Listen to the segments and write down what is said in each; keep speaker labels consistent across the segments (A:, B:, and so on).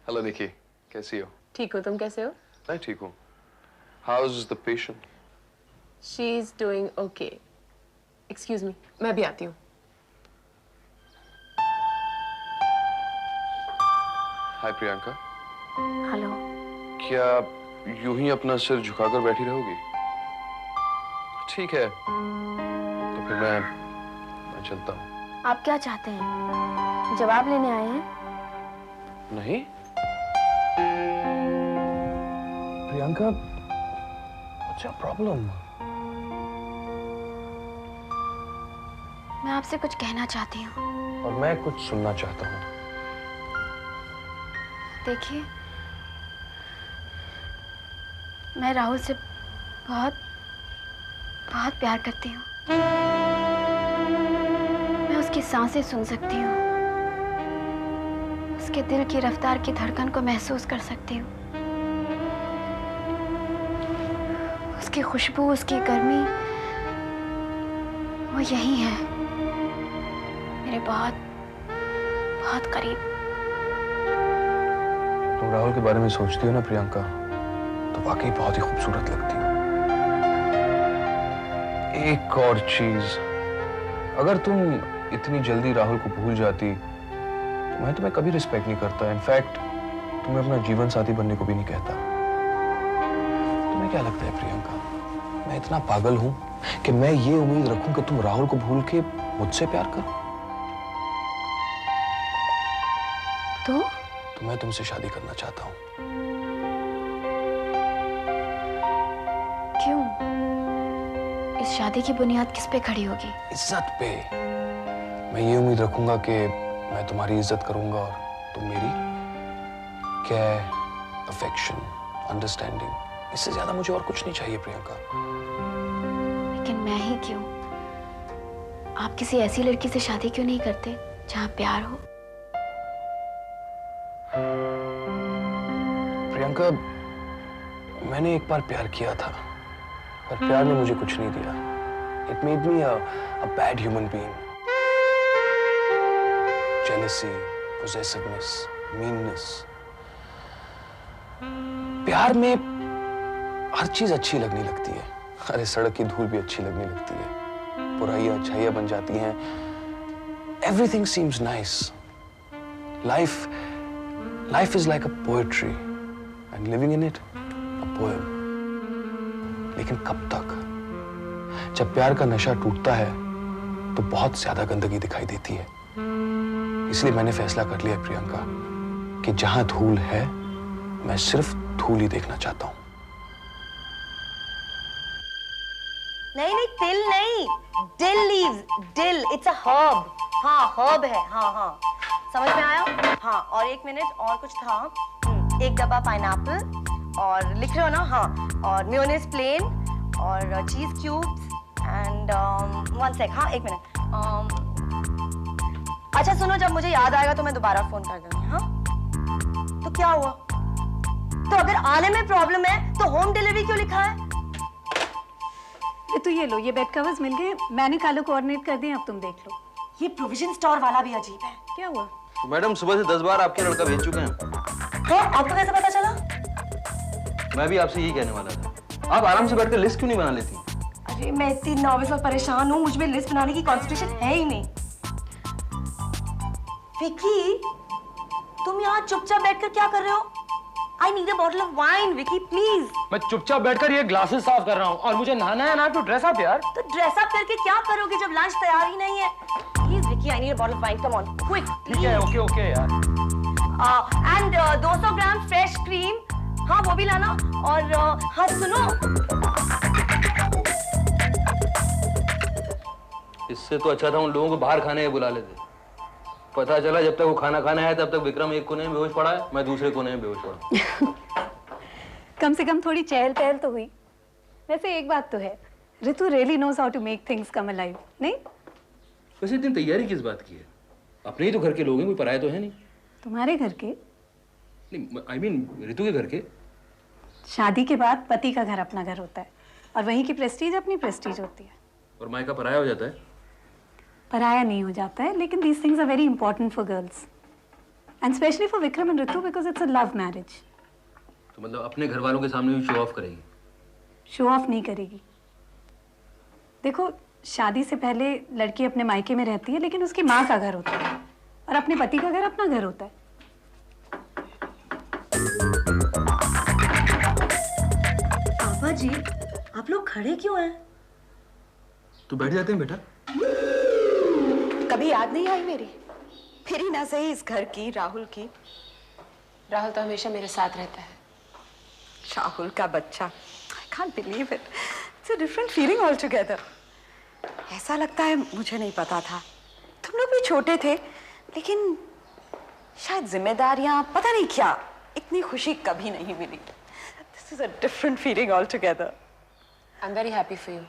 A: Hello निकी, कैसी हो?
B: ठीक हो, तुम कैसे हो?
A: मैं ठीक हूँ। How is the patient?
B: She is doing okay. Excuse me, मैं भी आती हूँ।
A: हाय प्रियंका।
C: हेलो।
A: क्या यूं ही अपना सिर झुकाकर बैठी रहोगी? ठीक है, तो फिर मैं चलता हूँ।
C: आप क्या चाहते हैं? जवाब लेने आए हैं?
A: नहीं प्रियंका, what's your problem?
C: मैं आपसे कुछ कहना चाहती हूँ।
A: और मैं कुछ सुनना चाहता हूँ।
C: देखिए, मैं राहुल से बहुत बहुत प्यार करती हूँ। मैं उसकी सांसें सुन सकती हूँ, उसके दिल की रफ्तार की धड़कन को महसूस कर सकती हूँ, उसकी खुशबू, उसकी गर्मी, वो यही है, मेरे बहुत बहुत करीब।
A: तुम राहुल के बारे में सोचती हो ना प्रियंका, तो वाकई बहुत ही खूबसूरत लगती हो। एक और चीज, अगर तुम इतनी जल्दी राहुल को भूल जाती तो मैं तुम्हें कभी रिस्पेक्ट नहीं करता। इनफैक्ट तुम्हें अपना जीवन साथी बनने को भी नहीं कहता। तुम्हें क्या लगता है प्रियंका, मैं इतना पागल हूं कि मैं ये उम्मीद रखूं कि तुम राहुल को भूल के मुझसे प्यार करो? तो मैं तुमसे शादी करना चाहता हूं।
C: क्यों? इस शादी की बुनियाद किस पे खड़ी होगी?
A: इज्जत पे। मैं ये उम्मीद रखूंगा कि मैं तुम्हारी इज्जत करूंगा और तुम मेरी। केयर, अफेक्शन, अंडरस्टैंडिंग, इससे ज्यादा मुझे और कुछ नहीं चाहिए प्रियंका।
C: लेकिन मैं ही क्यों? आप किसी ऐसी लड़की से शादी क्यों नहीं करते जहां प्यार हो?
A: प्रियंका, मैंने एक बार प्यार किया था, पर प्यार ने मुझे कुछ नहीं दिया। It made me a bad human being. Jealousy, possessiveness, meanness. प्यार में हर चीज अच्छी लगने लगती है। अरे सड़क की धूल भी अच्छी लगने लगती है, बुराइयां अच्छाइयां बन जाती हैं। Everything seems nice. Life is like a poetry, and living in it, a poem. लेकिन कब तक? जब प्यार का नशा टूटता है तो बहुत ज्यादा गंदगी दिखाई देती है। इसलिए मैंने फैसला कर लिया प्रियंका कि जहां धूल है मैं सिर्फ धूल ही देखना चाहता हूं।
D: नहीं नहीं, तिल नहीं, dill leaves, dill, it's a herb. हाँ herb है, हाँ हाँ, समझ में आया? हाँ, और एक मिनट और कुछ था। एक डब्बा पाइनएप्पल, और लिख रहे हो ना? हाँ, और मेयोनेज़ प्लेन, और चीज क्यूब्स, एंड वन सेक, हाँ एक मिनट। अच्छा सुनो, जब मुझे याद आएगा तो मैं दोबारा फोन कर दूंगी। हाँ तो क्या हुआ? तो अगर आने में प्रॉब्लम है तो होम डिलीवरी क्यों लिखा है?
E: तो ये लो, ये बेड कवर्स मिल गए, मैंने कलर कोऑर्डिनेट कर दिए, अब तुम देख लो।
D: ये प्रोविजन स्टोर वाला भी अजीब है।
E: क्या हुआ?
F: तो मैडम सुबह से 10 बार आपके लड़का भेज चुके हैं।
D: हाँ, आपको कैसे पता चला?
F: मैं भी आपसे यही कहने वाला था, आप आराम से बैठकर लिस्ट क्यों नहीं बना लेती?
D: अरे मैं इतनी नर्वस और परेशान हूँ, मुझ में लिस्ट बनाने की कंसंट्रेशन है ही नहीं। विकी, तुम यहाँ चुपचाप बैठकर क्या कर रहे हो? I need a bottle of wine, Vicky please.
G: मैं चुपचाप बैठकर ये ग्लासेस साफ कर रहा हूँ और मुझे नहाना है ना, तो ड्रेस अप यार।
D: तो ड्रेस अप करके क्या करोगे जब लंच तैयार ही नहीं है? Please Vicky, I need a bottle of wine, come on, quick।
G: ठीक है, ओके ओके यार।
D: एंड 200 ग्राम फ्रेश क्रीम, हाँ वो भी लाना। और हाँ सुनो,
F: इससे तो अच्छा था उन लोगों को बाहर खाने के बुला लेते। पता चला जब तक वो खाना खाने आया तब तक विक्रम एक कोने में बेहोश पड़ा है, मैं दूसरे कोने में बेहोश पड़ा।
E: कम से कम थोड़ी चहल पहल तो हुई। वैसे एक बात तो है, Ritu really knows how to make things come alive, नहीं?
F: वैसे इतनी तैयारी किस बात की है? अपने ही तो घर के लोग हैं, कोई पराये तो है नहीं।
E: तुम्हारे घर के?
F: नहीं, आई मीन ऋतु के घर के।
E: शादी के बाद पति का घर अपना घर होता है, और वहीं की प्रेस्टीज अपनी प्रेस्टीज होती है।
F: और मायका पराया हो जाता है?
E: पराया नहीं हो जाता है, लेकिन these things are very important for girls. And especially for Vikram and Ritu because it's a love marriage.
F: तो मतलब अपने घर वालों के सामने भी शो ऑफ करेगी?
E: शो ऑफ नहीं करेगी। देखो, शादी से पहले लड़की अपने मायके में रहती है, लेकिन उसकी माँ का घर होता है और अपने पति का घर अपना घर होता है।
D: पापा जी, आप लोग खड़े क्यों हैं?
A: तो बैठ जाते हैं बेटा।
H: कभी याद नहीं आई मेरी? फिर ही ना सही इस घर की, राहुल की।
B: राहुल तो हमेशा मेरे साथ रहता है।
H: राहुल का बच्चा, I can't believe it. It's a different feeling altogether. ऐसा लगता है मुझे नहीं पता था। तुम लोग भी छोटे थे, लेकिन शायद जिम्मेदारियां, पता नहीं क्या, इतनी खुशी कभी नहीं मिली। This is a different feeling altogether.
B: I'm very happy for you.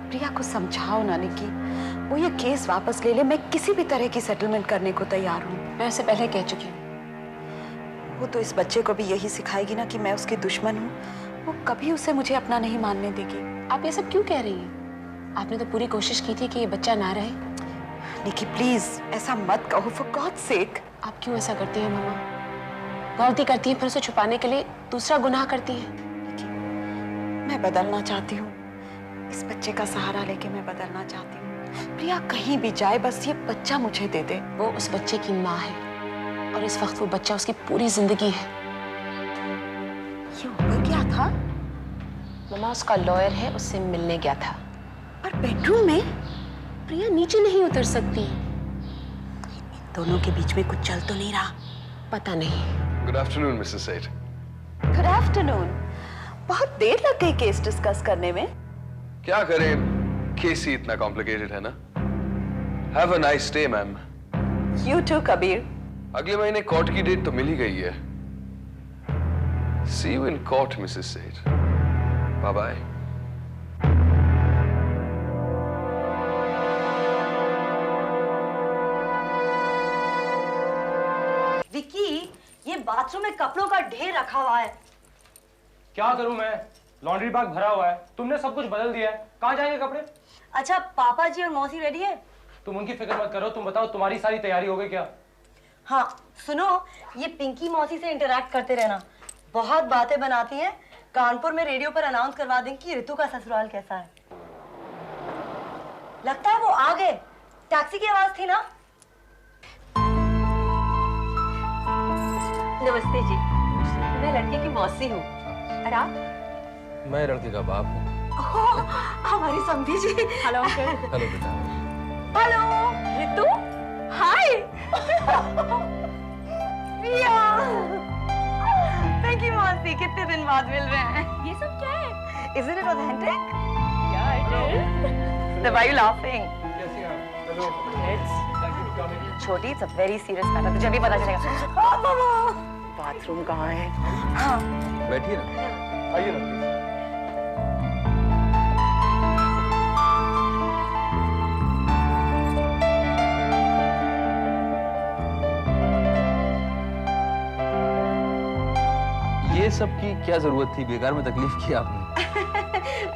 H: प्रिया को समझाओ ना निकी, वो ये केस वापस ले ले। मैं किसी भी तरह की सेटलमेंट करने को तैयार हूँ।
B: मैं उससे पहले कह चुकी हूँ।
H: वो तो इस बच्चे को भी यही सिखाएगी ना कि मैं उसकी दुश्मन हूँ। वो कभी उसे मुझे अपना नहीं मानने देगी।
B: आप ये सब क्यों कह रही हैं? आपने तो पूरी कोशिश की थी कि ये बच्चा ना रहे।
H: निकी प्लीज ऐसा मत कहो, फॉर गॉड सेक।
B: आप क्यों ऐसा करती हैं मम्मा? गलती करती है फिर उसे छुपाने के लिए दूसरा गुनाह करती है।
H: निकी, मैं बदलना चाहती हूँ। इस बच्चे का सहारा लेके मैं बदलना चाहती हूँ। प्रिया कहीं भी जाए, बस ये बच्चा मुझे दे दे।
B: वो उस बच्चे की माँ है और इस वक्त वो बच्चा उसकी पूरी जिंदगी है।
H: ये ऊपर क्या था?
B: मम्मा उसका लॉयर है, उससे मिलने गया था।
H: पर बेडरूम में?
B: प्रिया नीचे नहीं उतर सकती।
H: इन दोनों के बीच में कुछ चल तो नहीं रहा?
B: पता नहीं।
A: गुड आफ्टरनून मिसेस सेठ।
H: Good afternoon. बहुत देर लग गई केस डिस्कस करने में।
A: क्या करें, केस ही इतना कॉम्प्लिकेटेड है ना। Have a nice day ma'am.
H: You too, Kabir.
A: अगले महीने कोर्ट की डेट तो मिल ही गई है। See you in court Mrs Seth. Bye bye.
D: Vicky, ये बाथरूम में कपड़ों का ढेर रखा हुआ है।
G: क्या करूं मैं? लॉन्ड्री बैग भरा हुआ है, तुमने सब कुछ बदल दिया है। कहाँ जाएंगे कपड़े?
D: अच्छा, पापा जी और मौसी रेडी है?
G: तुम उनकी फिक्र मत करो। तुम बताओ, तुम्हारी सारी तैयारी हो गई क्या?
D: हाँ सुनो, ये पिंकी मौसी से इंटरैक्ट करते रहना, बहुत बातें बनाती हैं। कानपुर में रेडियो पर अनाउंस करवा देंगे कि ऋतु का ससुराल कैसा है। लगता है वो आ गए। टैक्सी की आवाज थी ना? नमस्ते जी, मैं लड़के की मौसी हूँ। और आप?
F: मैं लड़के का बाप हूँ।
D: हमारी समधी जी।
B: Hello uncle.
F: हेलो बेटा।
D: Hello Ritu. Hi Priya. Thank you मौसी, कितने दिन बाद मिल रहे हैं। ये सब क्या है? Isn't it authentic? Yeah, it is. So why are you laughing? छोटी, it's a very serious matter. तुझे अभी पता चलेगा। बाथरूम कहाँ है? हाँ।
F: बैठिए ना।
A: आइए ना।
F: ये सब की क्या जरूरत थी? बेकार में तकलीफ की आपने।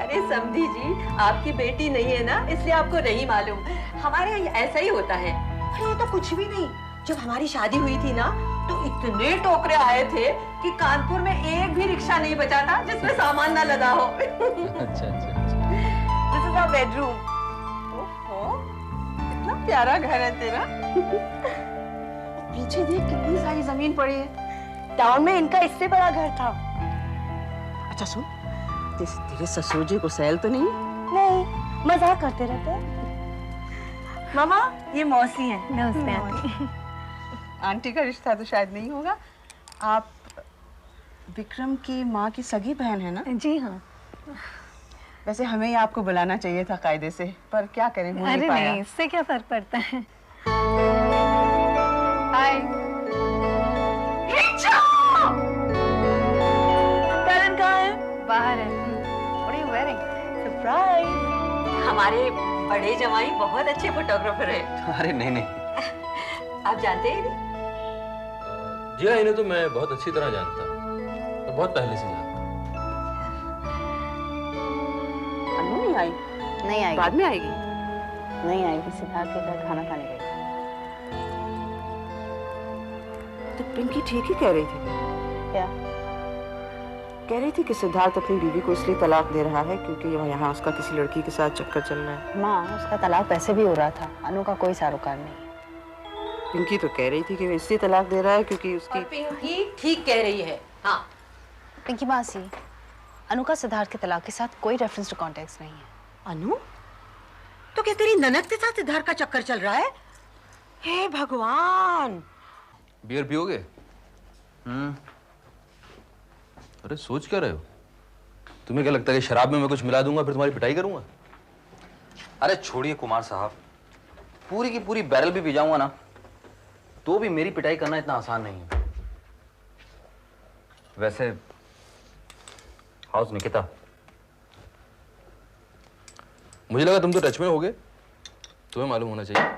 I: अरे समधी जी, आपकी बेटी नहीं है ना, इसलिए आपको नहीं मालूम। हमारे यहाँ ऐसा ही होता है। अरे ये तो कुछ भी नहीं। जब हमारी शादी हुई थी ना, तो इतने टोकरे आए थे कि कानपुर में एक भी रिक्शा नहीं बचा था जिसमें सामान ना लदा हो।
F: अच्छा।
I: This is our bedroom. ओहो, इतना प्यारा घर है तेरा। पीछे देख, कितनी सारी जमीन पड़ी है।
D: टाउन में इनका इससे बड़ा घर था।
I: अच्छा सुन, तेरे ससुर जी को सैल तो नहीं?
D: नहीं, मजाक करते रहते हैं। मामा, ये मौसी हैं।
E: नमस्ते आंटी।
I: आंटी का रिश्ता तो शायद नहीं होगा। आप विक्रम की माँ की सगी बहन है ना?
E: जी हाँ।
I: वैसे हमें ही आपको बुलाना चाहिए था कायदे से, पर क्या करें, हो नहीं
E: अरे
I: पाया।
E: नहीं, इससे क्या फर्क पड़ता है।
D: हाय। करण कहाँ है?
E: बाहर है।
D: What are you wearing? Surprise!
I: हमारे बड़े जमाई बहुत अच्छे फोटोग्राफर है।
F: अरे नहीं।
I: आप जानते हैं?
F: जी हाँ, इन्हें तो मैं बहुत अच्छी तरह जानता हूँ और बहुत पहले से जानता हूँ।
I: अन्नू नहीं आई?
H: नहीं आएगी।
I: बाद में आएगी।
H: नहीं आएगी, सिद्धार्थ के घर खाना खाने गई। तो पिंकी ठीक ही कह रही थी।
D: क्या?
H: कह रही थी कि सिद्धार्थ अपनी बीवी को इसलिए तलाक दे रहा है क्योंकि यहाँ उसका किसी लड़की के साथ चक्कर चल रहा है।
D: माँ, उसका तलाक वैसे भी हो रहा था, अनु का कोई सारोकार नहीं।
H: पिंकी तो कह रही थी कि वो इसलिए तलाक दे रहा है क्योंकि उसकी
I: पिंकी ठीक कह रही है। हाँ
B: पिंकी मासी, अनु का सिद्धार्थ के तलाक के साथ कोई रेफरेंस टू कॉन्टेक्स्ट नहीं है।
I: अनु, तो क्या तेरी ननद के साथ सिद्धार्थ का चक्कर चल रहा है? हे भगवान!
F: बियर पियोगे? अरे सोच क्या रहे हो? तुम्हें क्या लगता है कि शराब में मैं कुछ मिला दूंगा फिर तुम्हारी पिटाई करूंगा?
J: अरे छोड़िए कुमार साहब, पूरी की पूरी बैरल भी पी जाऊंगा ना तो भी मेरी पिटाई करना इतना आसान नहीं है। वैसे हाउस निकिता,
F: मुझे लगा तुम तो टच में होगे, तुम्हें मालूम होना चाहिए।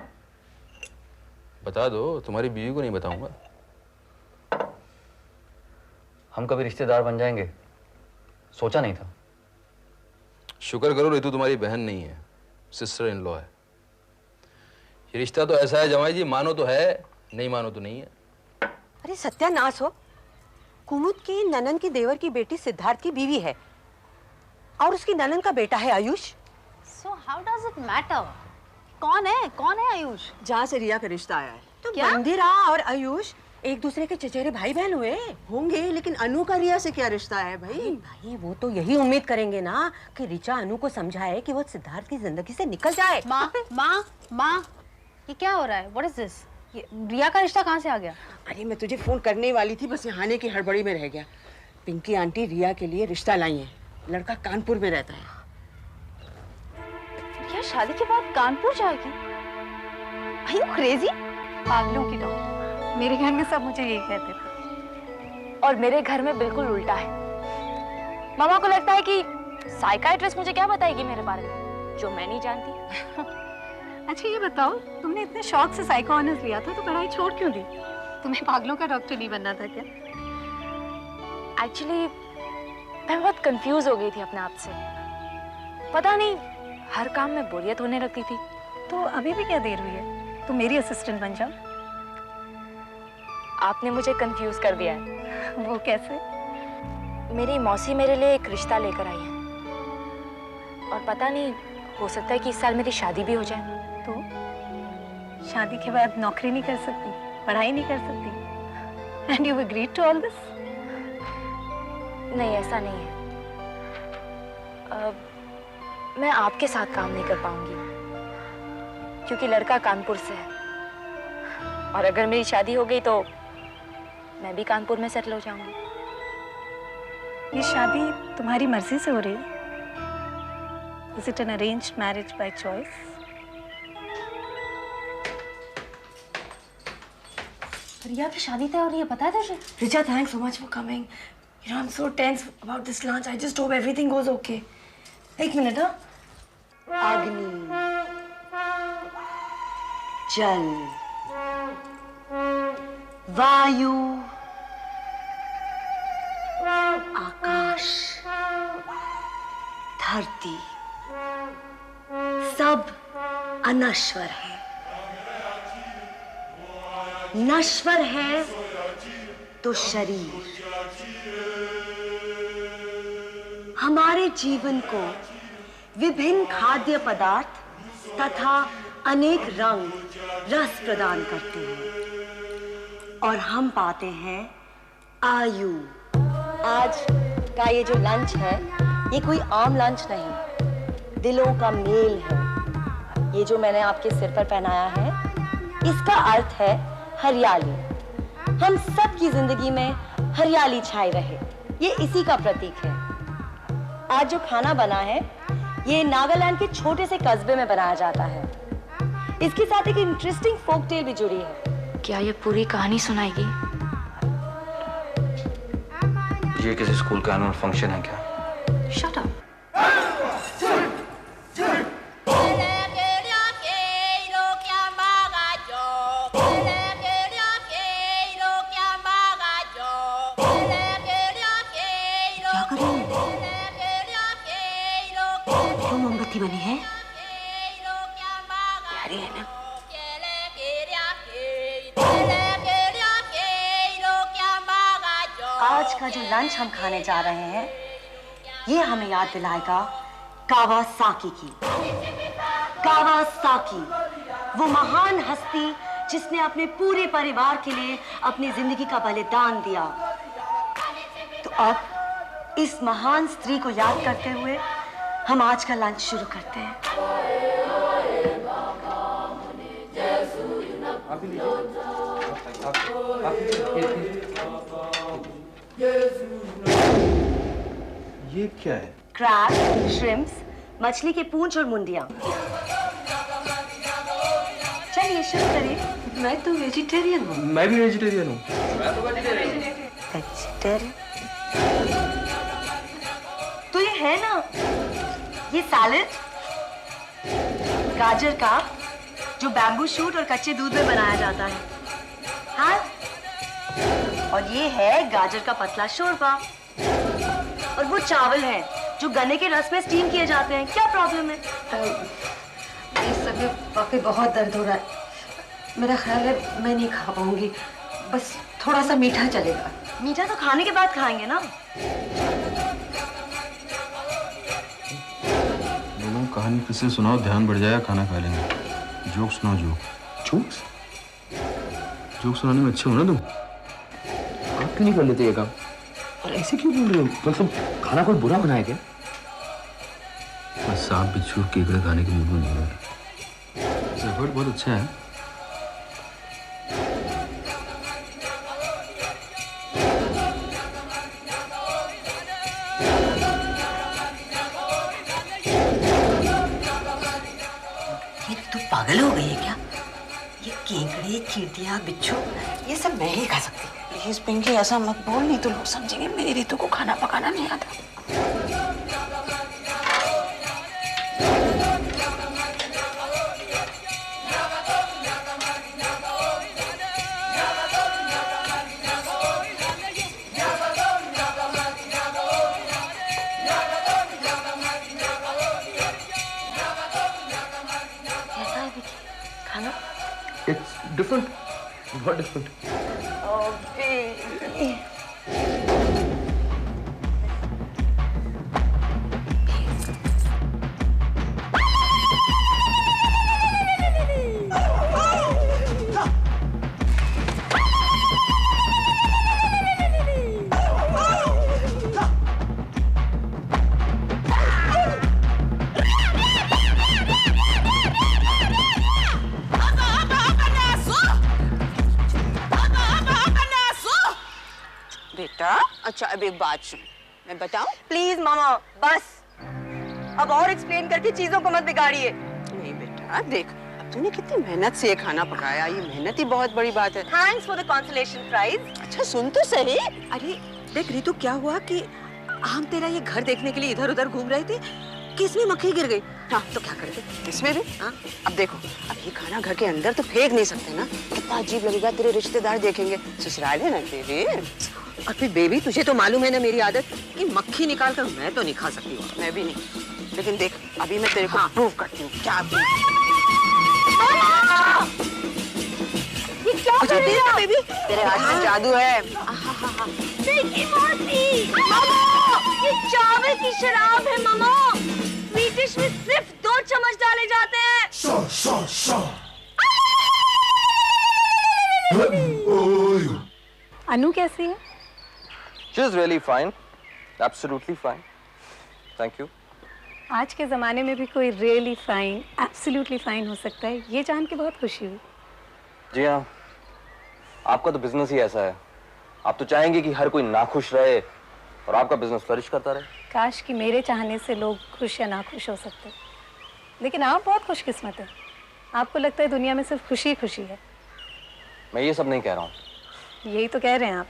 F: बता दो, तुम्हारी बीवी को नहीं बताऊंगा।
J: हम कभी रिश्तेदार बन जाएंगे सोचा नहीं था।
F: शुक्र करो रितु तुम्हारी बहन नहीं है, सिस्टर इन लॉ है। ये रिश्ता तो ऐसा है जमाई जी, मानो तो है, नहीं मानो तो नहीं है।
I: अरे सत्यानाश हो, कुमुद की ननन की देवर की बेटी सिद्धार्थ की बीवी है और उसकी ननन का बेटा है Ayush.
B: So how does it matter? कौन है आयुष?
H: जहाँ से रिया का रिश्ता आया है।
I: तो मंदिरा और आयुष एक दूसरे के चचेरे भाई बहन हुए
H: होंगे, लेकिन अनु का रिया से क्या रिश्ता है भाई?
I: भाई वो तो यही उम्मीद करेंगे ना कि ऋचा अनु को समझाए कि वो सिद्धार्थ की जिंदगी से निकल जाए।
B: माँ, ये क्या हो रहा है? What is this? ये रिया का रिश्ता कहाँ से आ गया?
H: अरे मैं तुझे फोन करने वाली थी, बस यहाँ आने की हड़बड़ी में रह गया। पिंकी आंटी रिया के लिए रिश्ता लाई है, लड़का कानपुर में रहता है।
B: रिया शादी के बाद कानपुर जाएगी? Are you crazy?
E: पागलों की डॉग। मेरे घर में सब मुझे यही कहते थे।
C: और मेरे घर में बिल्कुल उल्टा है। मामा को लगता है कि साइकाइट्रिस्ट मुझे क्या बताएगी मेरे बारे में जो मैं नहीं जानती।
E: अच्छा ये बताओ, तुमने इतने शौक से साइको ऑनर्स लिया था तो पढ़ाई छोड़ क्यों दी? तुम्हें पागलों का डॉक्टर नहीं बनना था क्या?
C: एक्चुअली मैं बहुत कंफ्यूज हो गई थी अपने आप से। पता नहीं हर काम में बोरियत होने लगती थी।
E: तो अभी भी क्या देर हुई है? तुम मेरी असिस्टेंट बन जाओ।
C: आपने मुझे कंफ्यूज कर दिया है।
E: वो कैसे?
C: मेरी मौसी मेरे लिए एक रिश्ता लेकर आई है और पता नहीं, हो सकता है कि इस साल मेरी शादी भी हो जाए।
E: तो शादी के बाद नौकरी नहीं कर सकती, पढ़ाई नहीं कर सकती? And you agreed to all this?
C: नहीं, ऐसा नहीं है। मैं आपके साथ काम नहीं कर पाऊंगी क्योंकि लड़का कानपुर से है और अगर मेरी शादी हो गई तो मैं भी कानपुर में सेटल हो जाऊंगी।
E: ये शादी तुम्हारी मर्जी से हो रही है? Is it an arranged marriage by choice?
B: रिया की शादी तय हो रही है, पता है तुझे?
K: Richa, thanks so much for coming. You know, I'm so tense about this lunch. I just hope everything goes okay. एक मिनट, हाँ?
H: अग्नि, जल, वायु, आकाश, धरती, सब अनश्वर है। नश्वर है तो शरीर। हमारे जीवन को विभिन्न खाद्य पदार्थ तथा अनेक रंग रस प्रदान करते हैं और हम पाते हैं आयु। आज का ये जो लंच है ये कोई आम लंच नहीं, दिलों का मेल है। ये जो मैंने आपके सिर पर पहनाया है इसका अर्थ है हरियाली। हम सब की जिंदगी में हरियाली छाई रहे, ये इसी का प्रतीक है। आज जो खाना बना है ये नागालैंड के छोटे से कस्बे में बनाया जाता है। इसके साथ एक इंटरेस्टिंग फोक टेल भी जुड़ी है।
C: क्या ये पूरी कहानी सुनाएगी?
J: ये किसी स्कूल का एनुअल फंक्शन है क्या?
C: Shut up.
I: क्या कर रही है? क्यों मोमबत्ती बनी है? प्यारी है ना?
D: आज का जो लंच हम खाने जा रहे हैं ये हमें याद दिलाएगा कावासाकी की। कावासाकी, वो महान हस्ती जिसने अपने पूरे परिवार के लिए अपनी जिंदगी का बलिदान दिया। तो अब इस महान स्त्री को याद करते हुए हम आज का लंच शुरू करते हैं।
A: ये क्या है?
D: क्रैब, श्रिम्प्स, मछली के पूंछ और मुंडियां। चलिए शुरू करिए।
I: मैं तो वेजिटेरियन हूँ।
A: मैं भी वेजिटेरियन हूँ।
D: वेजिटेरियन? तो ये है ना, ये सैलेड गाजर का जो बैम्बू शूट और कच्चे दूध में बनाया जाता है, हाँ? और ये है गाजर का पतला शोरबा। और वो चावल है जो गन्ने के रस में स्टीम किए जाते हैं। क्या प्रॉब्लम है?
I: इस समय वाकई बहुत दर्द हो रहा है। मेरा ख्याल है मैं नहीं खा पाऊंगी। बस थोड़ा सा मीठा चलेगा।
D: मीठा तो खाने के बाद खाएंगे ना।
F: लोगों को कहानी फिर से सुनाओ, ध्यान बढ़ जाएगा, खाना खा लेंगे। जोक सुनाओ, जोक्स सुनाने में अच्छे हो ना तुम।
A: आप क्यों नहीं कर लेते ये काम? और ऐसे क्यों बोल रहे हो? मतलब खाना कोई बुरा बनाया क्या?
F: मैं सांप बिच्छू केकड़े खाने के मूड में नहीं हूँ। एफर्ट बहुत अच्छा है।
I: ये तू पागल हो गई है क्या? ये केकड़े, चींटियां, बिच्छू, ये सब मैं ही खा सकती हूँ।
K: प्लीज पिंकी ऐसा मत बोल, नहीं तो लोग समझेंगे मेरी रीतू को खाना पकाना नहीं आता।
D: कैसा है विकी खाना?
A: इट्स डिफरेंट, बहुत डिफरेंट।
K: बेटा अच्छा अब एक बात सुन, मैं बताऊं?
D: प्लीज मामा बस, अब और एक्सप्लेन करके चीजों को मत बिगाड़िए।
K: नहीं बेटा देख, अब तूने कितनी मेहनत से ये खाना पकाया, ये मेहनत ही बहुत बड़ी बात है।
D: Thanks for the consolation prize.
K: अच्छा सुन तो सही।
I: अरे देख रितु, क्या हुआ कि हम तेरा ये घर देखने के लिए इधर उधर घूम रहे थे कि इसमें मक्खी गिर गई।
K: हाँ तो क्या करेंगे इसमें भी? हाँ अब देखो, अब ये खाना घर के अंदर तो फेंक नहीं सकते ना, कितना अजीब लगेगा, तेरे रिश्तेदार देखेंगे, ससुराल है ना तेरे।
I: और फिर बेबी तुझे तो मालूम है ना मेरी आदत कि मक्खी निकाल कर मैं तो नहीं खा सकती हूँ।
K: मैं भी नहीं, लेकिन देख अभी मैं तेरे को प्रूव करती हूँ क्या
D: ये क्या कर रही है
K: बेबी, तेरे हाथ में जादू है।
D: देखी मौसी, मामा ये चावल की शराब है मामा। स्वीट में सिर्फ 2 चम्मच डाले जाते हैं।
E: अनु कैसी है?
J: She is really fine, absolutely fine. Thank you.
E: आज के ज़माने में भी कोई रियली फाइन, एब्सोल्युटली फाइन हो सकता है, ये जान के बहुत खुशी हुई।
J: जी हाँ, आपका तो बिजनेस ही ऐसा है। आप तो चाहेंगे कि हर कोई नाखुश रहे और आपका बिजनेस फ्लरिश करता रहे।
E: काश कि मेरे चाहने से लोग खुश या नाखुश हो सकते, लेकिन आप बहुत खुशकिस्मत हैं। आपको लगता है दुनिया में सिर्फ खुशी ही खुशी है।
J: मैं ये सब नहीं कह रहा हूँ।
E: यही तो कह रहे हैं आप।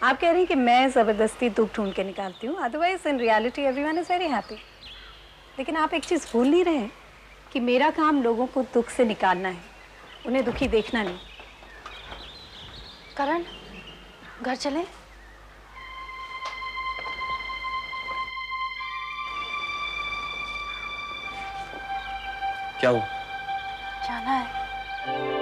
E: आप कह रहे हैं कि मैं ज़बरदस्ती दुख ढूंढ के निकालती हूँ, otherwise in reality everyone is very happy. लेकिन आप एक चीज़ भूल नहीं रहे हैं कि मेरा काम लोगों को दुख से निकालना है, उन्हें दुखी देखना नहीं।
B: करण, घर चलें?
J: क्या हुआ?
B: जाना है।